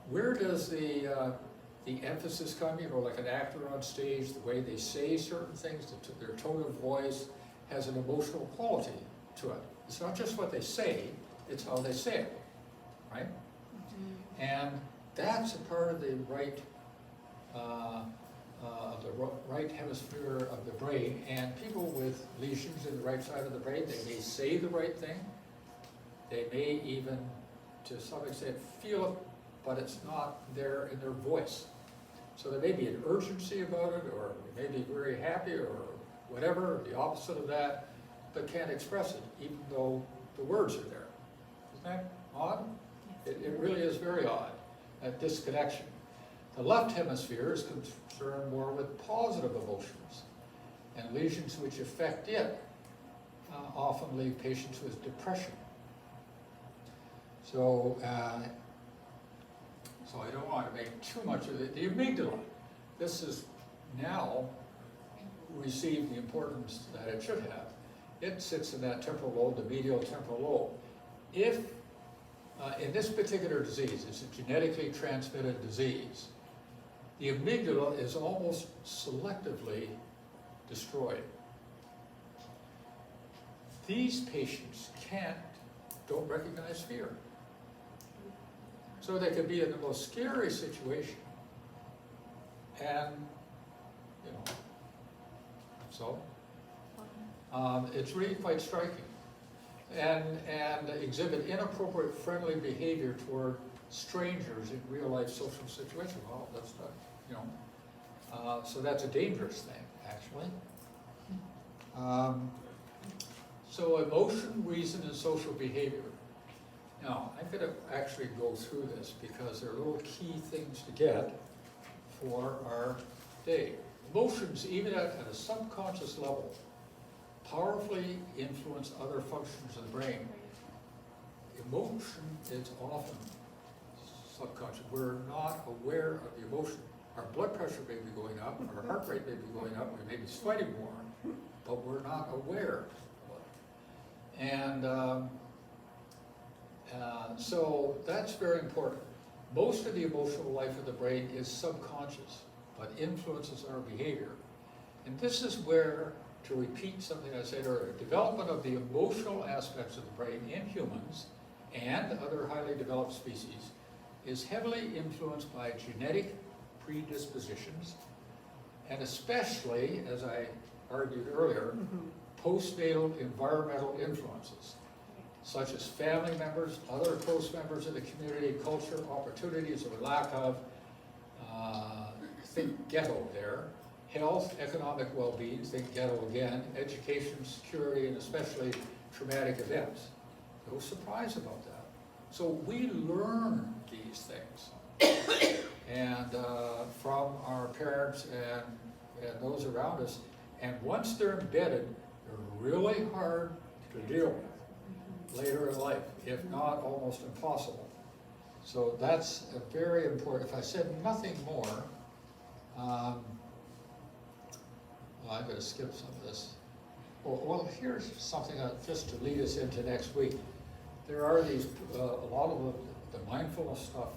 Where does the emphasis come? You know, like an actor on stage, the way they say certain things, their tone of voice has an emotional quality to it. It's not just what they say, it's how they say it, right? And that's a part of the right right hemisphere of the brain. And people with lesions in the right side of the brain, they may say the right thing. They may even, to some extent, feel it, but it's not there in their voice. So there may be an urgency about it, or they may be very happy, or whatever, the opposite of that, but can't express it, even though the words are there. Isn't that odd? It really is very odd, that disconnection. The left hemisphere is concerned more with positive emotions, and lesions which affect it often leave patients with depression. So, so I don't want to make too much of it. The amygdala, this is now received the importance that it should have. It sits in that temporal lobe, the medial temporal lobe. If, in this particular disease, it's a genetically transmitted disease, the amygdala is almost selectively destroyed. These patients don't recognize fear. So they could be in the most scary situation, and, you know, so it's really quite striking, and exhibit inappropriate friendly behavior toward strangers in real life social situations. Well, that's not, you know, so that's a dangerous thing, actually. So emotion, reason, and social behavior. Now, I'm going to actually go through this because there are little key things to get for our day. Emotions, even at a subconscious level, powerfully influence other functions of the brain. Emotion is often subconscious. We're not aware of the emotion. Our blood pressure may be going up, our heart rate may be going up, we may be sweating more, but we're not aware of it. And so that's very important. Most of the emotional life of the brain is subconscious, but influences our behavior. And this is where, to repeat something I said earlier, development of the emotional aspects of the brain in humans and other highly developed species is heavily influenced by genetic predispositions, and especially, as I argued earlier, postnatal environmental influences, such as family members, other close members of the community, culture, opportunities or lack of, think ghetto there, health, economic well-being, think ghetto again, education, security, and especially traumatic events. No surprise about that. So we learn these things and from our parents and those around us, and once they're embedded, they're really hard to deal with later in life, if not almost impossible. So that's a very important. If I said nothing more, well, I'm going to skip some of this. Well, here's something just to lead us into next week. There are these, a lot of the mindfulness stuff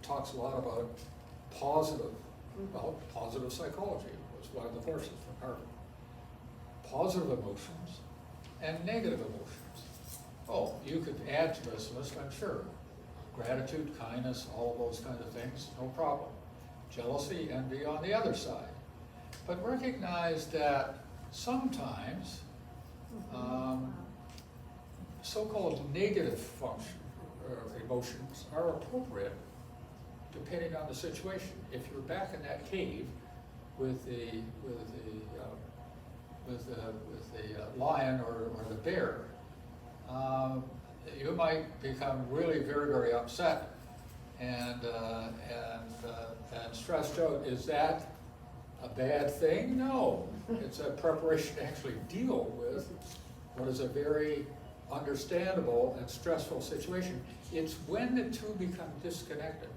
talks a lot about positive, well, positive psychology was one of the forces from Harvard. Positive emotions and negative emotions. Oh, you could add to this list, I'm sure. Gratitude, kindness, all of those kinds of things, no problem. Jealousy, envy on the other side. But recognize that sometimes so-called negative function emotions are appropriate depending on the situation. If you're back in that cave with the lion or the bear, you might become really very, very upset and stressed out. Is that a bad thing? No. It's a preparation to actually deal with what is a very understandable and stressful situation. It's when the two become disconnected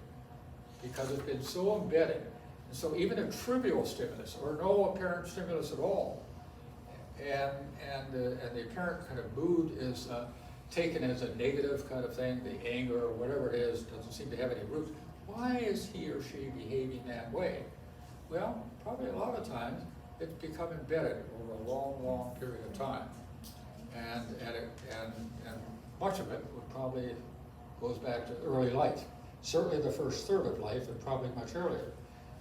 because it's been so embedded. And so even a trivial stimulus or no apparent stimulus at all, and the apparent kind of mood is taken as a negative kind of thing, the anger or whatever it is doesn't seem to have any roots. Why is he or she behaving that way? Well, probably a lot of times it's become embedded over a long, long period of time. And much of it would probably goes back to early life. Certainly the first third of life and probably much earlier.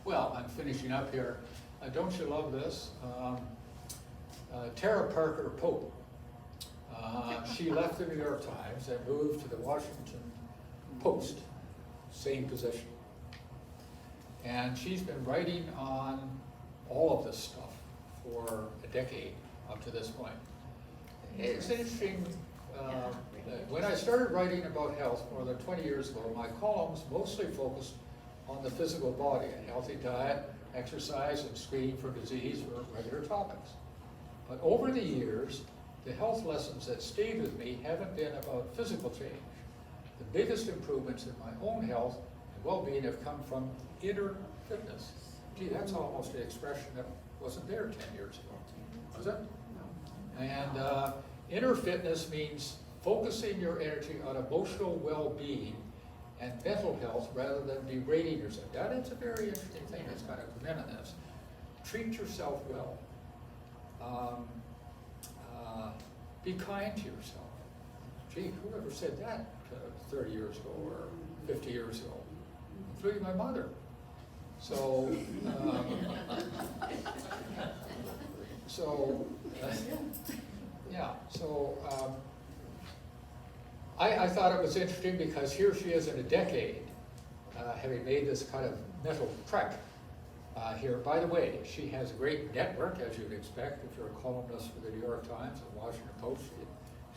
Well, I'm finishing up here. Don't you love this? Tara Parker Pope. She left the New York Times and moved to the Washington Post, same position. And she's been writing on all of this stuff for a decade up to this point. It's interesting, when I started writing about health more than 20 years ago, my columns mostly focused on the physical body. A healthy diet, exercise, and screening for disease were regular topics. But over the years, the health lessons that stayed with me haven't been about physical change. The biggest improvements in my own health and well-being have come from inner fitness. Gee, that's almost an expression that wasn't there 10 years ago, was it? And inner fitness means focusing your energy on emotional well-being and mental health rather than berating yourself. That is a very interesting thing that's kind of come in this. Treat yourself well. Be kind to yourself. Gee, whoever said that 30 years ago or 50 years ago? Including my mother. So, I thought it was interesting because here she is in a decade, having made this kind of mental trek here. By the way, she has a great network, as you'd expect, if you're a columnist for the New York Times and Washington Post.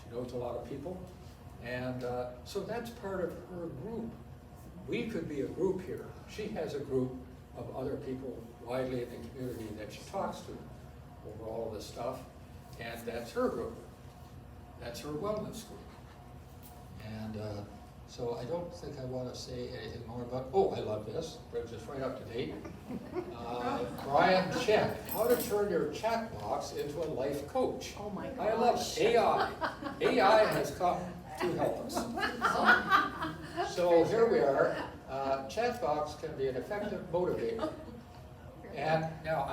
She knows a lot of people. And so that's part of her group. We could be a group here. She has a group of other people widely in the community that she talks to over all this stuff, and that's her group. That's her wellness group. And so I don't think I want to say anything more about, oh, I love this, brings us right up to date. Brian Chen, how to turn your chat box into a life coach. Oh my gosh. I love it. AI. AI has come to help us. So here we are. Chat box can be an effective motivator. And now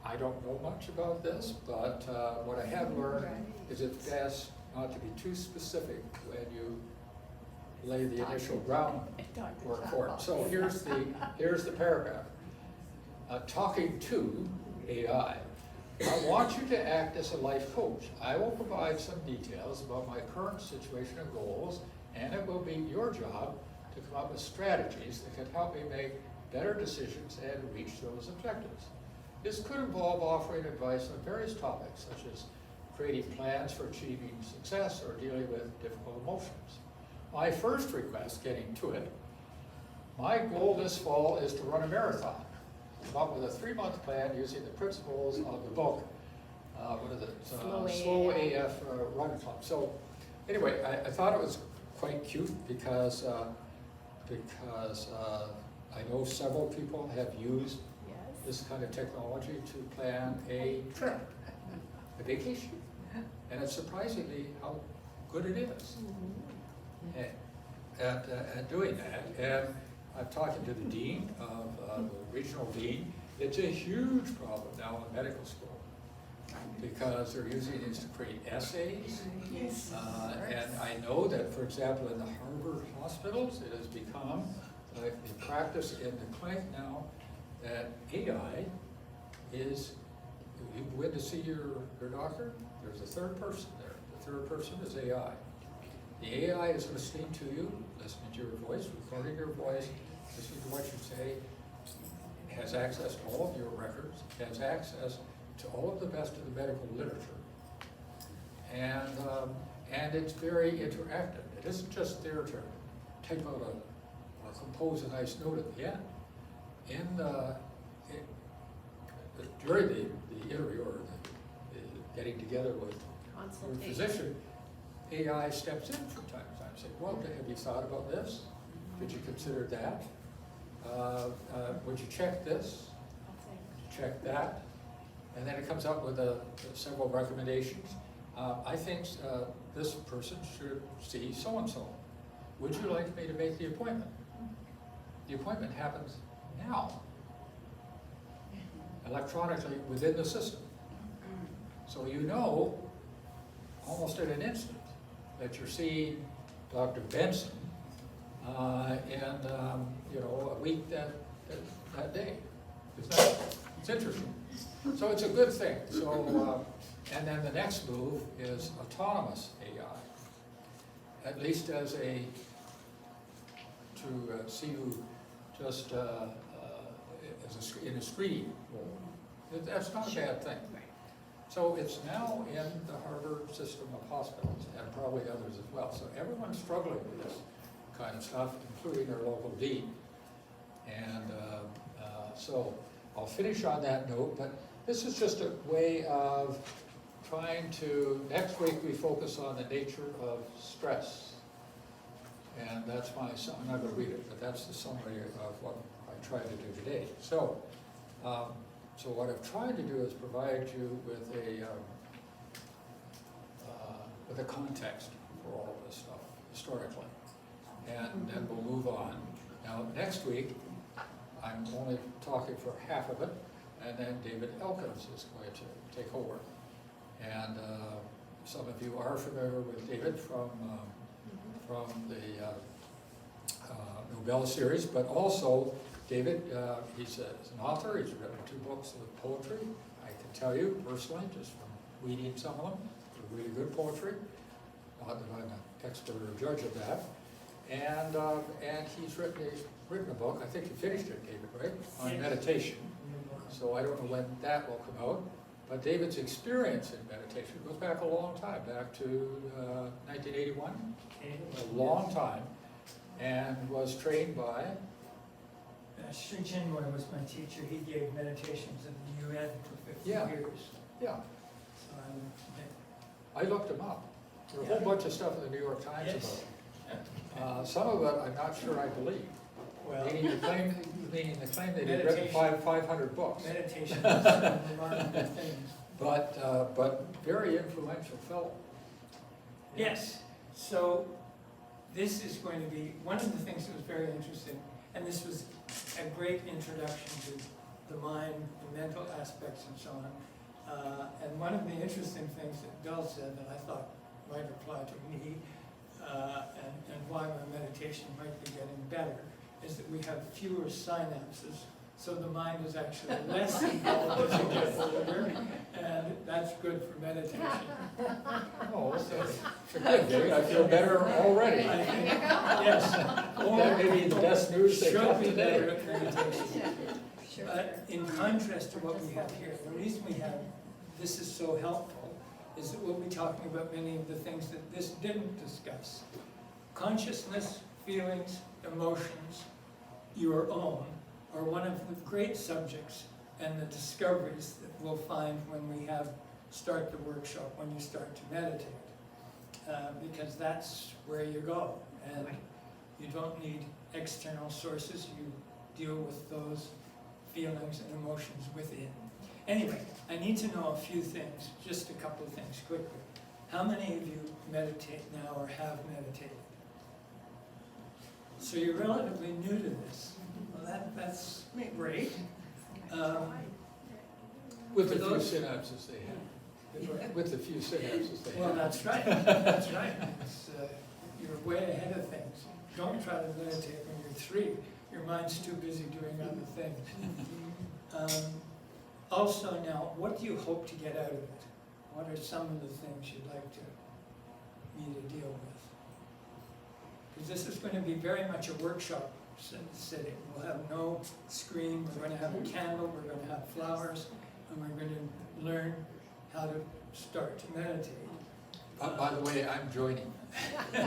I don't know much about this, but what I have learned is it's best not to be too specific when you lay the initial groundwork for it. So here's the paragraph. Talking to AI. I want you to act as a life coach. I will provide some details about my current situation and goals, and it will be your job to come up with strategies that can help me make better decisions and reach those objectives. This could involve offering advice on various topics, such as creating plans for achieving success or dealing with difficult emotions. My first request, getting to it, my goal this fall is to run a marathon. Come up with a 3-month plan using the principles of the book, Slow AF Run Club. So anyway, I thought it was quite cute because I know several people have used this kind of technology to plan a trip, a vacation. And it's surprisingly how good it is at doing that. And I'm talking to the dean of the regional dean. It's a huge problem now in medical school because they're using these to create essays. And I know that, for example, in the Harvard hospitals, it has become like the practice in the clinic now that AI is, you go in to see your doctor, there's a third person there. The third person is AI. The AI is listening to you, listening to your voice, recording your voice, listening to what you say, has access to all of your records, has access to all of the best of the medical literature. And it's very interactive. It isn't just there to type out compose a nice note at the end. during the interview or the getting together with your Consultation. physician, AI steps in from time to time, saying, well, have you thought about this? Did you consider that? Would you check this? Check that? And then it comes up with several recommendations. I think this person should see so-and-so. Would you like me to make the appointment? The appointment happens now, electronically within the system. So you know, almost in an instant, that you're seeing Dr. Benson in a week that day. It's interesting. So it's a good thing. So and then the next move is autonomous AI, at least as to see you just in a screening role. That's not a bad thing. So it's now in the Harvard system of hospitals and probably others as well. So everyone's struggling with this kind of stuff, including their local dean. And so I'll finish on that note, but this is just a way of trying to, next week we focus on the nature of stress. And that's I'm not going to read it, but that's the summary of what I tried to do today. So, so what I've tried to do is provide you with a context for all of this stuff historically, and then we'll move on. Now next week, I'm only talking for half of it, and then David Elkins is going to take over. And some of you are familiar with David from the Nobel series, but also David, he's an author. He's written 2 books of poetry. I can tell you personally, just from reading some of them, they're really good poetry. Not that I'm an expert or judge of that. And he's written a book. I think you finished it, David, right? On meditation. So I don't know when that will come out. But David's experience in meditation goes back a long time, back to 1981, a long time, and was trained by. Sri Chinmoy was my teacher. He gave meditations at the UN for 50 years. Yeah. So I looked him up. There were a whole bunch of stuff in the New York Times Yes. about him. Some of it I'm not sure I believe. Well, Meaning the claim that he'd written 500 books. meditation is a remarkable thing. But very influential fellow. Yes, so this is going to be, one of the things that was very interesting, and this was a great introduction to the mind, the mental aspects and so on. And one of the interesting things that Bill said that I thought might apply to me, and why my meditation might be getting better, is that we have fewer synapses, so the mind is actually less involved as you get older, and that's good for meditation. Oh, so good, David. I feel better already. I think, yes. That may be the best news they got Should be better today. at meditation. But in contrast to what we have here, the reason we have, this is so helpful, is that we'll be talking about many of the things that this didn't discuss. Consciousness, feelings, emotions, your own, are one of the great subjects and the discoveries that we'll find when we start the workshop, when you start to meditate. Because that's where you go. And you don't need external sources, you deal with those feelings and emotions within. Anyway, I need to know a few things, just a couple of things quickly. How many of you meditate now or have meditated? So you're relatively new to this. Well, that's great. With For the few those- synapses they have. With the few synapses they Well, have. that's right, that's right. You're way ahead of things. Don't try to meditate when you're 3. Your mind's too busy doing other things. Also now, what do you hope to get out of it? What are some of the things you'd like me to deal with? Because this is going to be very much a workshop setting. We'll have no screen, we're going to have a candle, we're going to have flowers, and we're going to learn how to start to meditate. By the way, I'm joining. So,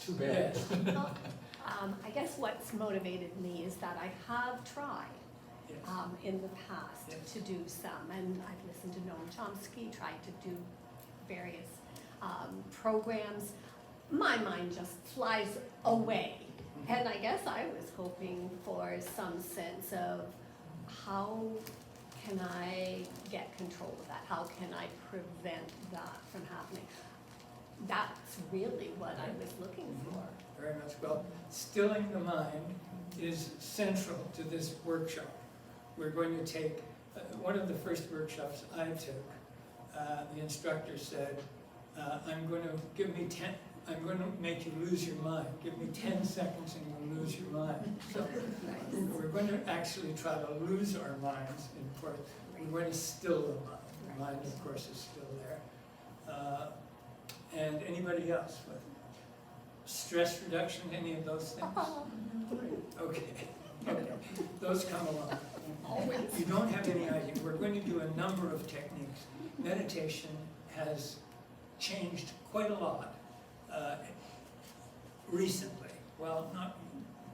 too bad. Yes. I guess what's motivated me is that I have tried Yes. in the past Yes. to do some, and I've listened to Noam Chomsky, tried to do various programs. My mind just flies away. And I guess I was hoping for some sense of how can I get control of that? How can I prevent that from happening? That's really what I was looking for. Very much. Well, stilling the mind is central to this workshop. We're going to take, one of the first workshops I took, the instructor said, I'm going to make you lose your mind. Give me 10 seconds and you'll lose your mind. So we're going to actually try to lose our minds, and of course, we're going to still the mind. The mind, of course, is still there. And anybody else with stress reduction, any of those things? Okay, okay, those come along. Always. You don't have any idea. We're going to do a number of techniques. Meditation has changed quite a lot recently. Well, not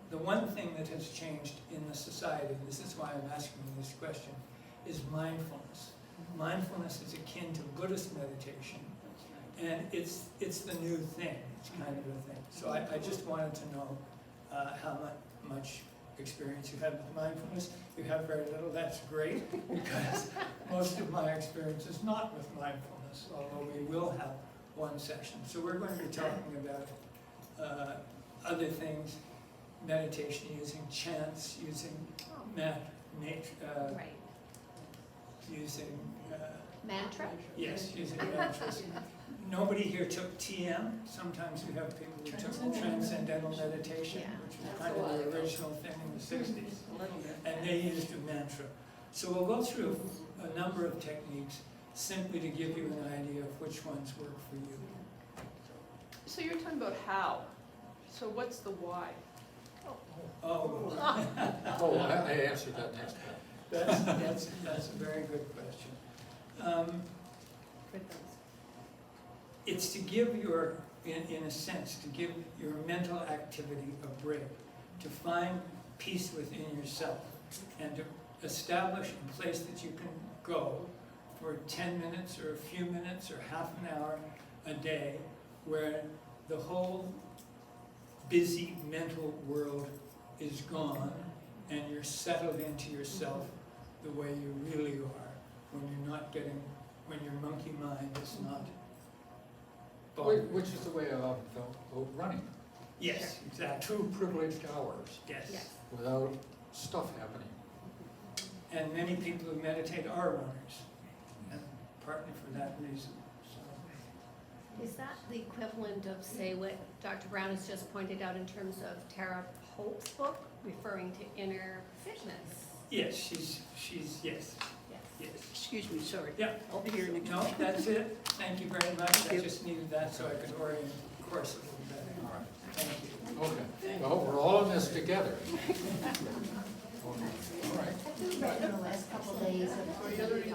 the one thing that has changed in the society, this is why I'm asking you this question, is mindfulness. Mindfulness is akin to Buddhist meditation, and it's the new thing. It's kind of a thing. So I just wanted to know how much experience you have with mindfulness. If you have very little, that's great, because most of my experience is not with mindfulness, although we will have one session. So we're going to be talking about other things, meditation, using chants, using Right. using Mantra? yes, using mantras. Nobody here took TM. Sometimes we have people who took transcendental meditation, Yeah. which was kind of the original thing in the 60s, and they used a mantra. So we'll go through a number of techniques simply to give you an idea of which ones work for you. So you're talking about how. So what's the why? Oh, Oh, I answered that next time. that's a very good question. For those. It's to give your, in a sense, to give your mental activity a break, to find peace within yourself, and to establish a place that you can go for 10 minutes or a few minutes or half an hour a day, where the whole busy mental world is gone and you're settled into yourself the way you really are, when you're not getting, when your monkey mind is not bothering. Which is the way I often felt about running. Yes, exactly. 2 privileged hours Yes. Yes. without stuff happening. And many people who meditate are runners, and partly for that reason. So, Is that the equivalent of, say, what Dr. Brown has just pointed out in terms of Tara Hope's book, referring to inner fitness? yes, she's yes, Yes. yes. Excuse me, sorry. Yeah. Over here next to No, me. that's it. Thank you very much. I you. just needed that so I could orient the course a little better. All right. Thank you. Okay. Well, we're all in this together. Okay. All right. In the last couple of days,